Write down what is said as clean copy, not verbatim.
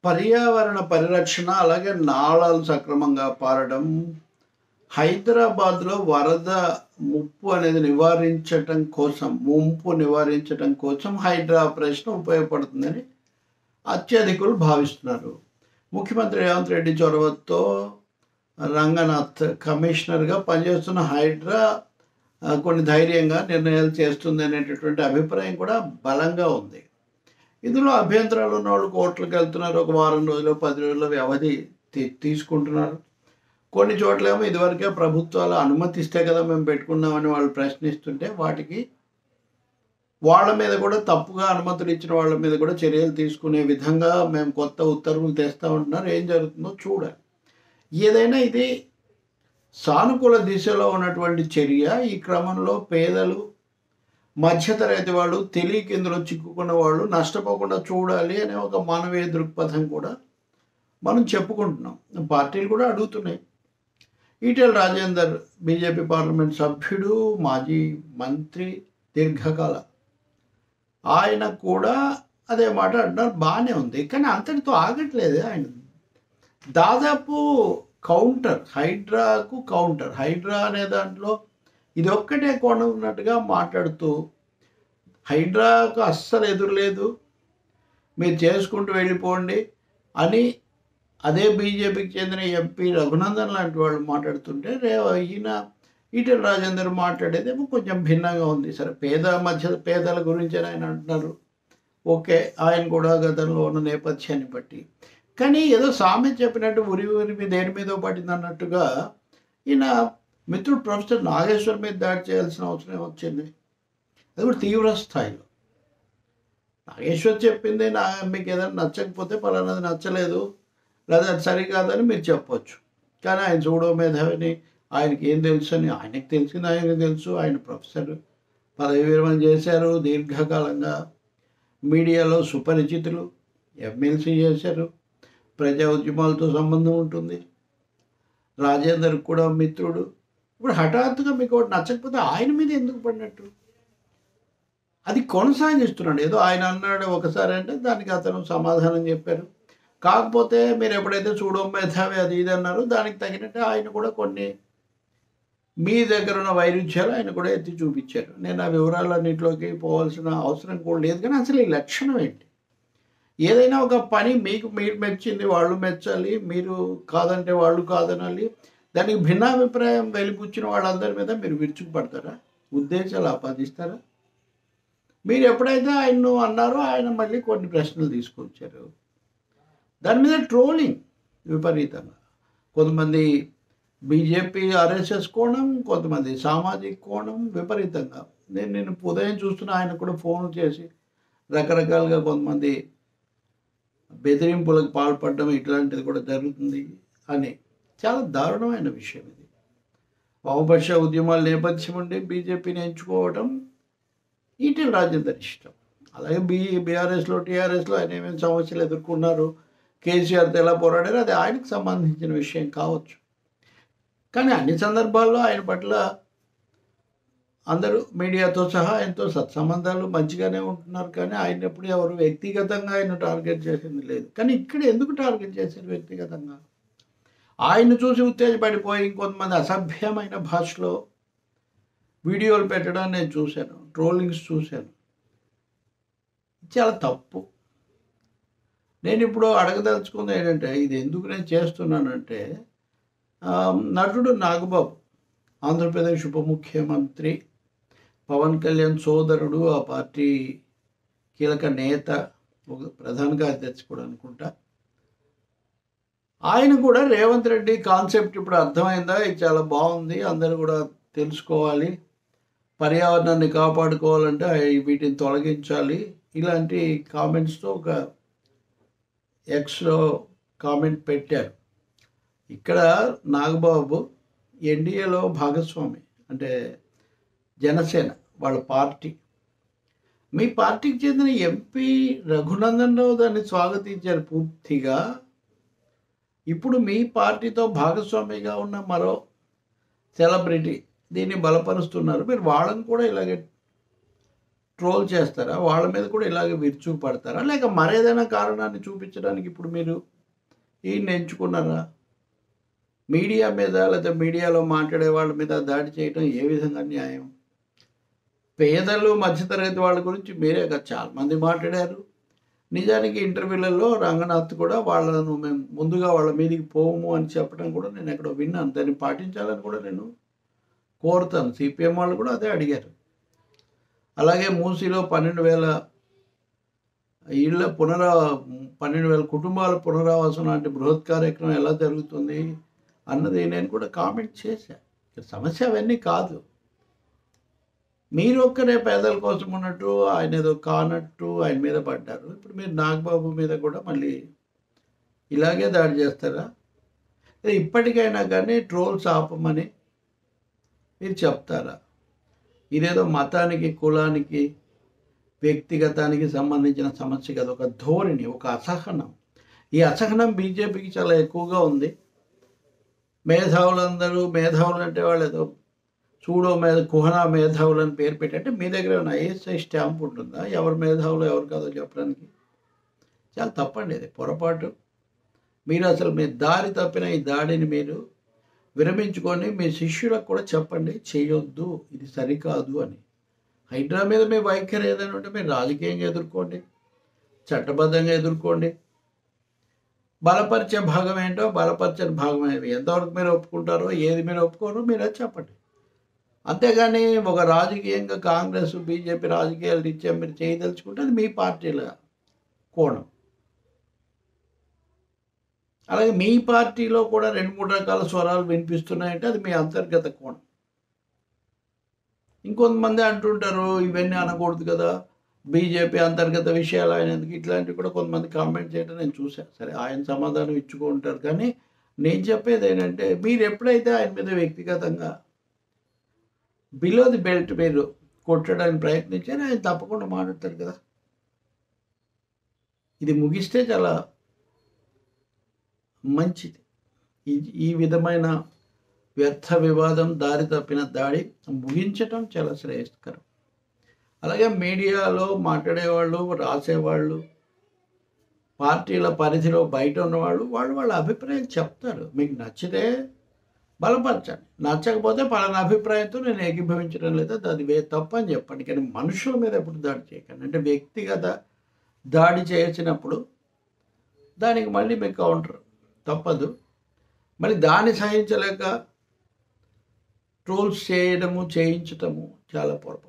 పర్యావరణ పరిరక్షణ, అలాగే నాళాలు సక్రమంగా పారడం, హైదరాబాద్లో వరద ముంపు నివారించటం కోసం హైడ్రా ఆపరేషన్ ఉపయోగపడుతుందని అత్యధికులు భావిస్తున్నారు. ముఖ్యమంత్రి రేవంత్ రెడ్డి చొరవతో రంగనాథ్ కమిషనర్గా పనిచేస్తున్న హైడ్రా కొన్ని ధైర్యంగా నిర్ణయాలు చేస్తుంది అనేటటువంటి అభిప్రాయం కూడా బలంగా ఉంది. ఇందులో అభ్యంతరాలు ఉన్న వాళ్ళు కోర్టులకు వెళ్తున్నారు. ఒక వారం రోజులు 10 రోజుల వ్యవధి తీసుకుంటున్నారు. కొన్ని చోట్లేమో ఇదివరకే ప్రభుత్వాలు అనుమతిస్తే కదా మేము పెట్టుకున్నామని వాళ్ళు ప్రశ్నిస్తుంటే వాళ్ళ మీద కూడా తప్పుగా అనుమతులు ఇచ్చిన వాళ్ళ మీద కూడా చర్యలు తీసుకునే విధంగా మేము కొత్త ఉత్తర్వులు తెస్తూ ఉంటున్నారు. ఏం జరుగుతుందో చూడాలి. ఏదైనా ఇది సానుకూల దిశలో ఉన్నటువంటి చర్య. ఈ క్రమంలో పేదలు, మధ్యతరగతి వాళ్ళు, తెలియక ఇందులో చిక్కుకున్న వాళ్ళు నష్టపోకుండా చూడాలి అనే ఒక మానవీయ దృక్పథం కూడా మనం చెప్పుకుంటున్నాం. పార్టీలు కూడా అడుగుతున్నాయి. ఈటెల రాజేందర్ బీజేపీ పార్లమెంట్ సభ్యుడు, మాజీ మంత్రి దీర్ఘకాల, ఆయన కూడా అదే మాట అంటున్నారు. బాగానే ఉంది, కానీ అంతటితో ఆగట్లేదు. ఆయన దాదాపు హైడ్రాకు కౌంటర్, హైడ్రా అనే దాంట్లో ఇది ఒక్కటే కోణం ఉన్నట్టుగా మాట్లాడుతూ హైడ్రాకు అస్సలు ఎదురులేదు, మీరు చేసుకుంటూ వెళ్ళిపోండి అని అదే బీజేపీకి చెందిన ఎంపీ రఘునందన్ లాంటి వాళ్ళు మాట్లాడుతుంటే ఈటెల రాజేందర్ మాట్లాడేదేమో కొంచెం భిన్నంగా ఉంది. సరే, పేదల గురించి ఆయన అంటున్నారు. ఓకే, ఆయన కూడా గతంలో ఉన్న నేపథ్యాన్ని బట్టి. కానీ ఏదో సామెత చెప్పినట్టు ఉరి దేని మీదో పడింది అన్నట్టుగా ఈయన మిత్రుడు ప్రొఫెసర్ నాగేశ్వర్ మీద దాడి చేయాల్సిన అవసరం వచ్చింది. అది కూడా తీవ్ర స్థాయిలో. నాగేశ్వర్ చెప్పింది మీకు ఏదైనా నచ్చకపోతే పలానాది నచ్చలేదు లేదా అది సరికాదని మీరు చెప్పొచ్చు. కానీ ఆయన చూడో మేధావిని, ఆయనకి ఏం తెలుసు అని ఆయనకు తెలిసింది ఆయనకు తెలుసు. ఆయన ప్రొఫెసర్, పదవి విరమణ చేశారు, దీర్ఘకాలంగా మీడియాలో సుపరిచితులు, ఎమ్మెల్సీ చేశారు, ప్రజా ఉద్యమాలతో సంబంధం ఉంటుంది. రాజేందర్ కూడా మిత్రుడు. ఇప్పుడు హఠాత్తుగా మీకు ఒకటి నచ్చకపోతే ఆయన మీద ఎందుకు పడినట్టు? అది కొనసాగిస్తున్నాడు. ఏదో ఆయన అన్నాడు ఒకసారి అంటే దానికి అతను సమాధానం చెప్పారు. కాకపోతే మీరు ఎప్పుడైతే చూడో మేధావి అది ఇది అన్నారో దానికి తగినట్టు ఆయన కూడా కొన్ని మీ దగ్గర ఉన్న వైరుధ్యాలు ఆయన కూడా ఎత్తి చూపించారు. నేను ఆ వివరాలన్నింటిలోకి పోవాల్సిన అవసరం కూడా లేదు. కానీ అసలు ఈ లక్షణం ఏంటి? ఏదైనా ఒక పని మీరు మెచ్చింది వాళ్ళు మెచ్చాలి, మీరు కాదంటే వాళ్ళు కాదనాలి. దానికి భిన్నాభిప్రాయం వెలిపుచ్చిన వాళ్ళందరి మీద మీరు విరుచుకుపడతారా? ఉద్దేశాలు ఆపాదిస్తారా? మీరు ఎప్పుడైతే ఆయన్ను అన్నారో ఆయన మళ్ళీ కొన్ని ప్రశ్నలు తీసుకొచ్చారు. దాని మీద ట్రోలింగ్ విపరీతంగా. కొంతమంది బీజేపీ ఆర్ఎస్ఎస్ కోణం, కొంతమంది సామాజిక కోణం విపరీతంగా. నేను ఉదయం చూస్తున్న ఆయన కూడా ఫోన్ చేసి రకరకాలుగా కొంతమంది బెదిరింపులకు పాల్పడడం ఇట్లాంటిది కూడా జరుగుతుంది అని. చాలా దారుణమైన విషయం ఇది. వామపక్ష ఉద్యమాల నేపథ్యం ఉండి బీజేపీని ఎంచుకోవడం ఈటెల రాజేందర్ ఇష్టం. అలాగే బీఆర్ఎస్లో టీఆర్ఎస్లో ఆయన ఏమేమి సమస్యలు ఎదుర్కొన్నారు, కేసీఆర్తో ఎలా పోరాడారు, అది ఆయనకు సంబంధించిన విషయం కావచ్చు. కానీ అన్ని సందర్భాల్లో ఆయన పట్ల అందరూ మీడియాతో సహా ఆయనతో సత్సంబంధాలు మంచిగానే ఉంటున్నారు. కానీ ఆయన ఎప్పుడు ఎవరు వ్యక్తిగతంగా ఆయన టార్గెట్ చేసింది లేదు. కానీ ఇక్కడ ఎందుకు టార్గెట్ చేశారు వ్యక్తిగతంగా? ఆయన చూసి ఉత్తేజపడిపోయి ఇంకొంతమంది అసభ్యమైన భాషలో వీడియోలు పెట్టడం నేను చూశాను, ట్రోలింగ్స్ చూశాను. చాలా తప్పు. నేను ఇప్పుడు అడగదలుచుకుంది ఏంటంటే, ఇది ఎందుకు నేను చేస్తున్నానంటే, నటుడు నాగబాబు, ఆంధ్రప్రదేశ్ ఉప ముఖ్యమంత్రి, పవన్ కళ్యాణ్ సోదరుడు, ఆ పార్టీ కీలక నేత, ఒక ప్రధాన కార్యదర్శి కూడా అనుకుంటా. ఆయన కూడా రేవంత్ రెడ్డి కాన్సెప్ట్ ఇప్పుడు అర్థమైందా, ఇది చాలా బాగుంది, అందరూ కూడా తెలుసుకోవాలి, పర్యావరణాన్ని కాపాడుకోవాలంటే వీటిని తొలగించాలి, ఇలాంటి కామెంట్స్తో ఒక ఎక్స్లో కామెంట్ పెట్టారు. ఇక్కడ నాగబాబు ఎన్డీఏలో భాగస్వామి, అంటే జనసేన వాళ్ళ పార్టీ. మీ పార్టీకి చెందిన ఎంపీ రఘునందన్ రావు దాన్ని స్వాగతించారు పూర్తిగా. ఇప్పుడు మీ పార్టీతో భాగస్వామిగా ఉన్న మరో సెలబ్రిటీ దీన్ని బలపరుస్తున్నారు. మీరు వాళ్ళని కూడా ఇలాగే ట్రోల్ చేస్తారా? వాళ్ళ మీద కూడా ఇలాగే విరుచుకుపడతారా? లేక మరేదైనా కారణాన్ని చూపించడానికి ఇప్పుడు మీరు ఈయన్ని ఎంచుకున్నారా? మీడియా మీద లేదా మీడియాలో మాట్లాడే వాళ్ళ మీద దాడి చేయడం ఏ విధంగా న్యాయం? పేదలు, మధ్యతరగతి వాళ్ళ గురించి మీరే కదా చాలామంది మాట్లాడారు. నిజానికి ఇంటర్వ్యూలలో రంగనాథ్ కూడా వాళ్ళను మేము ముందుగా వాళ్ళ మీదకి పోము అని చెప్పడం కూడా నేను ఎక్కడో విన్నాను. దాన్ని పాటించాలని కూడా నేను కోరుతాను. సిపిఎం వాళ్ళు కూడా అదే అడిగారు. అలాగే మూసీలో 12,000 ఇళ్ళ 12,000 కుటుంబాల పునరావాసం లాంటి బృహత్ కార్యక్రమం ఎలా జరుగుతుంది అన్నది నేను కూడా కామెంట్ చేశాను. సమస్య అవన్నీ కాదు. మీరు ఒక్కరే పేదల కోసం ఉన్నట్టు ఆయన ఏదో కానట్టు ఆయన మీద పడ్డారు. ఇప్పుడు మీరు నాగబాబు మీద కూడా మళ్ళీ ఇలాగే దాడి చేస్తారా? ఇప్పటికైనా కానీ ట్రోల్స్ ఆపమని మీరు చెప్తారా? ఇదేదో మతానికి, కులానికి, వ్యక్తిగతానికి సంబంధించిన సమస్య కాదు. ఒక ధోరణి, ఒక అసహనం. ఈ అసహనం బీజేపీకి చాలా ఎక్కువగా ఉంది. మేధావులందరూ మేధావులు అంటే వాళ్ళు ఏదో కుహనా మేధావులు అని పేరు పెట్టంటే మీ దగ్గర ఏమైనా ఐఎస్ఐ స్టాంప్ ఉంటుందా? ఎవరు మేధావులు ఎవరు కాదో చెప్పడానికి? చాలా తప్పండి, అది పొరపాటు. మీరు అసలు మీ దారి తప్పిన ఈ దాడిని మీరు విరమించుకొని మీ శిష్యులకు కూడా చెప్పండి, చేయొద్దు, ఇది సరికాదు అని. హైడ్రా మీద మీ వైఖరి ఏదైనా ఉంటే మీరు రాజకీయంగా ఎదుర్కోండి, చట్టబద్ధంగా ఎదుర్కోండి. బలపరిచే భాగం ఏంటో, బలపరిచని భాగం ఏమి, ఎంతవరకు మీరు ఒప్పుకుంటారో, ఏది మీరు ఒప్పుకోరో మీరు అది చెప్పండి. అంతేగాని ఒక రాజకీయంగా కాంగ్రెస్, బీజేపీ రాజకీయాలు రీత్యా మీరు చేయదలుచుకుంటే అది మీ పార్టీల కోణం. అలాగే మీ పార్టీలో కూడా 2-3 రకాల స్వరాలు వినిపిస్తున్నాయంటే అది మీ అంతర్గత కోణం. ఇంకొంతమంది అంటుంటారు ఇవన్నీ అనకూడదు కదా, బీజేపీ అంతర్గత విషయాలు ఆయన ఎందుకు, ఇట్లాంటివి కూడా కొంతమంది కామెంట్ చేయడం నేను చూశాను. సరే, ఆయన సమాధానం ఇచ్చుకుంటారు. కానీ నేను చెప్పేది ఏంటంటే, మీరు ఎప్పుడైతే ఆయన మీద వ్యక్తిగతంగా బిలో ది బెల్ట్ మీరు కొట్టడానికి ప్రయత్నించారు, ఆయన తప్పకుండా మాట్లాడతారు కదా. ఇది ముగిస్తే చాలా మంచిది. ఈ విధమైన వ్యర్థ వివాదం, దారి తప్పిన దాడి ముగించటం చాలా శ్రేయస్కరం. అలాగే మీడియాలో మాట్లాడేవాళ్ళు, రాసేవాళ్ళు, పార్టీల పరిధిలో బయట ఉన్నవాళ్ళు వాళ్ళ అభిప్రాయం చెప్తారు. మీకు నచ్చితే బలపరచండి, నచ్చకపోతే పలానా అభిప్రాయంతో నేను ఏకీభవించడం లేదా అది తప్పు అని చెప్పండి. కానీ మనుషుల మీద ఎప్పుడు దాడి చేయకండి. అంటే వ్యక్తిగత దాడి చేసినప్పుడు దానికి మళ్ళీ మీకు కౌంటర్ తప్పదు. మళ్ళీ దాన్ని సహించలేక ట్రోల్స్ చేయడము, చేయించటము చాలా పొరపాటు.